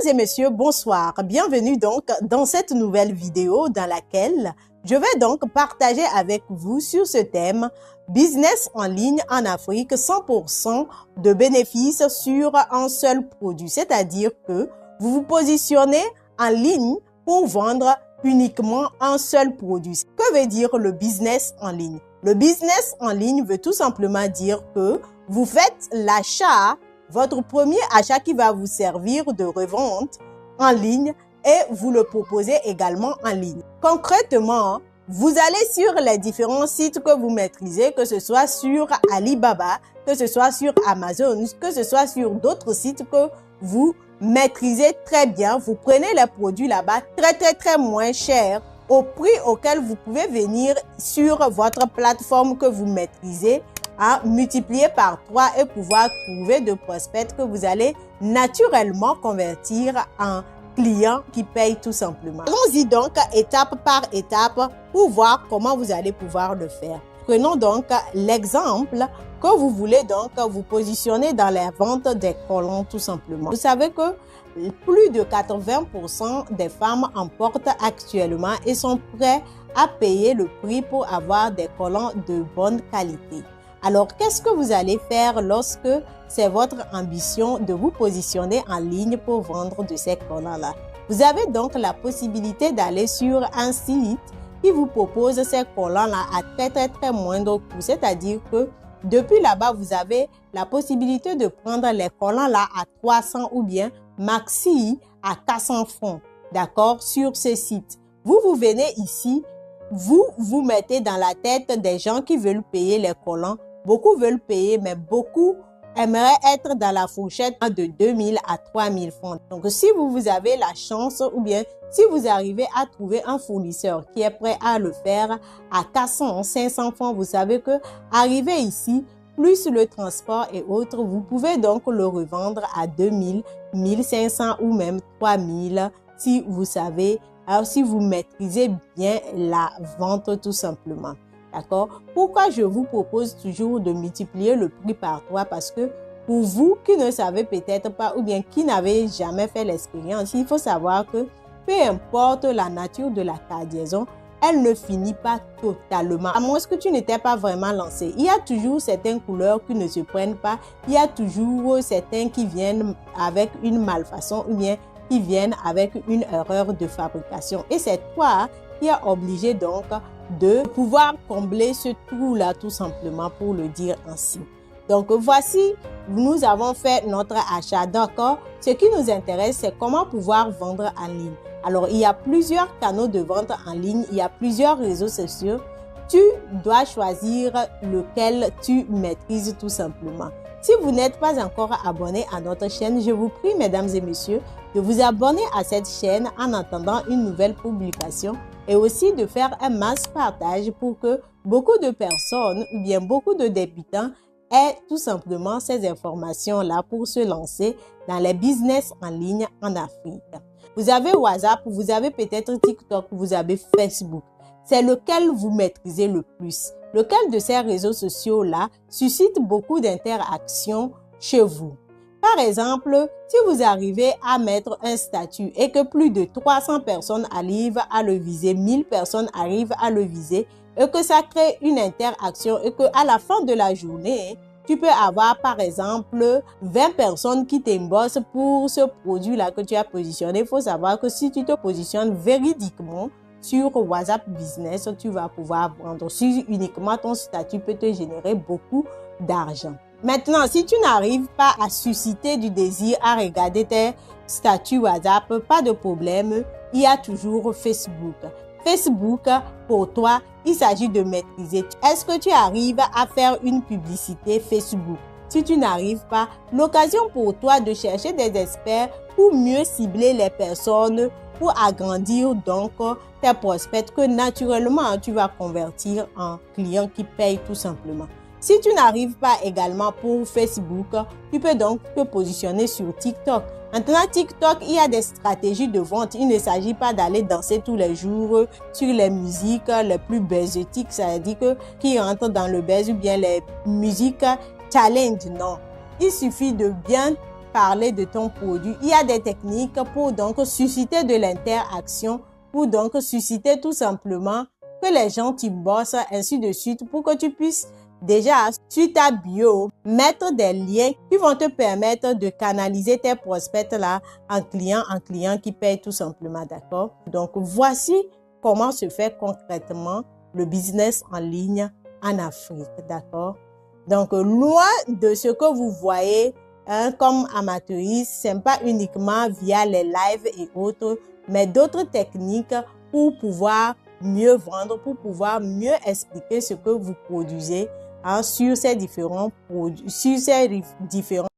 et messieurs, bonsoir. Bienvenue donc dans cette nouvelle vidéo dans laquelle je vais donc partager avec vous sur ce thème business en ligne en Afrique, 100% de bénéfices sur un seul produit. C'est-à-dire que vous vous positionnez en ligne pour vendre uniquement un seul produit. Que veut dire le business en ligne? Le business en ligne veut tout simplement dire que vous faites l'achat, votre premier achat qui va vous servir de revente en ligne et vous le proposez également en ligne. Concrètement, vous allez sur les différents sites que vous maîtrisez, que ce soit sur Alibaba, que ce soit sur Amazon, que ce soit sur d'autres sites que vous maîtrisez très bien. Vous prenez les produits là-bas très moins cher au prix auquel vous pouvez venir sur votre plateforme que vous maîtrisez à multiplier par 3 et pouvoir trouver de prospects que vous allez naturellement convertir en clients qui payent tout simplement. Allons-y donc étape par étape pour voir comment vous allez pouvoir le faire. Prenons donc l'exemple que vous voulez donc vous positionner dans la vente des collants tout simplement. Vous savez que plus de 80% des femmes en portent actuellement et sont prêtes à payer le prix pour avoir des collants de bonne qualité. Alors, qu'est-ce que vous allez faire lorsque c'est votre ambition de vous positionner en ligne pour vendre de ces collants-là? Vous avez donc la possibilité d'aller sur un site qui vous propose ces collants-là à très moindre coût. C'est-à-dire que depuis là-bas, vous avez la possibilité de prendre les collants-là à 300 ou bien maxi à 400 francs. D'accord? Sur ce site. Vous venez ici, vous mettez dans la tête des gens qui veulent payer les collants. Beaucoup veulent payer, mais beaucoup aimeraient être dans la fourchette de 2000 à 3000 francs. Donc, si vous avez la chance ou bien si vous arrivez à trouver un fournisseur qui est prêt à le faire à 400, 500 francs, vous savez que arrivé ici, plus le transport et autres, vous pouvez donc le revendre à 2000, 1500 ou même 3000 si vous savez, alors si vous maîtrisez bien la vente tout simplement. D'accord? Pourquoi je vous propose toujours de multiplier le prix par 3? Parce que pour vous qui ne savez peut-être pas ou bien qui n'avez jamais fait l'expérience, il faut savoir que peu importe la nature de la cargaison, elle ne finit pas totalement. À moins que tu n'étais pas vraiment lancé. Il y a toujours certaines couleurs qui ne se prennent pas. Il y a toujours certains qui viennent avec une malfaçon ou bien qui viennent avec une erreur de fabrication. Et c'est toi qui est obligé donc de pouvoir combler ce trou-là tout simplement pour le dire ainsi. Donc voici, nous avons fait notre achat, d'accord? Ce qui nous intéresse, c'est comment pouvoir vendre en ligne. Alors, il y a plusieurs canaux de vente en ligne, il y a plusieurs réseaux sociaux. Tu dois choisir lequel tu maîtrises tout simplement. Si vous n'êtes pas encore abonné à notre chaîne, je vous prie, mesdames et messieurs, de vous abonner à cette chaîne en attendant une nouvelle publication et aussi de faire un mass partage pour que beaucoup de personnes ou bien beaucoup de débutants aient tout simplement ces informations-là pour se lancer dans les business en ligne en Afrique. Vous avez WhatsApp, vous avez peut-être TikTok, vous avez Facebook. C'est lequel vous maîtrisez le plus? Lequel de ces réseaux sociaux-là suscite beaucoup d'interactions chez vous? Par exemple, si vous arrivez à mettre un statut et que plus de 300 personnes arrivent à le viser, 1000 personnes arrivent à le viser et que ça crée une interaction et que à la fin de la journée, tu peux avoir par exemple 20 personnes qui t'embossent pour ce produit-là que tu as positionné. Il faut savoir que si tu te positionnes véridiquement sur WhatsApp Business, tu vas pouvoir vendre. Si uniquement ton statut peut te générer beaucoup d'argent. Maintenant, si tu n'arrives pas à susciter du désir à regarder tes statuts WhatsApp, pas de problème, il y a toujours Facebook. Facebook, pour toi, il s'agit de maîtriser. Est-ce que tu arrives à faire une publicité Facebook? Si tu n'arrives pas, l'occasion pour toi de chercher des experts pour mieux cibler les personnes, pour agrandir donc tes prospects que naturellement tu vas convertir en clients qui payent tout simplement. Si tu n'arrives pas également pour Facebook, tu peux donc te positionner sur TikTok. Maintenant, TikTok, il y a des stratégies de vente. Il ne s'agit pas d'aller danser tous les jours sur les musiques les plus buzziques, c'est-à-dire que qui rentrent dans le buzz ou bien les musiques challenge. Non. Il suffit de bien parler de ton produit, il y a des techniques pour donc susciter de l'interaction, pour donc susciter tout simplement que les gens t'y bossent, ainsi de suite, pour que tu puisses déjà sur ta bio mettre des liens qui vont te permettre de canaliser tes prospects là en clients qui payent tout simplement, d'accord? Donc voici comment se fait concrètement le business en ligne en Afrique, d'accord? Donc loin de ce que vous voyez comme amateuriste, c'est pas uniquement via les lives et autres, mais d'autres techniques pour pouvoir mieux vendre, pour pouvoir mieux expliquer ce que vous produisez sur ces différents produits, sur ces différents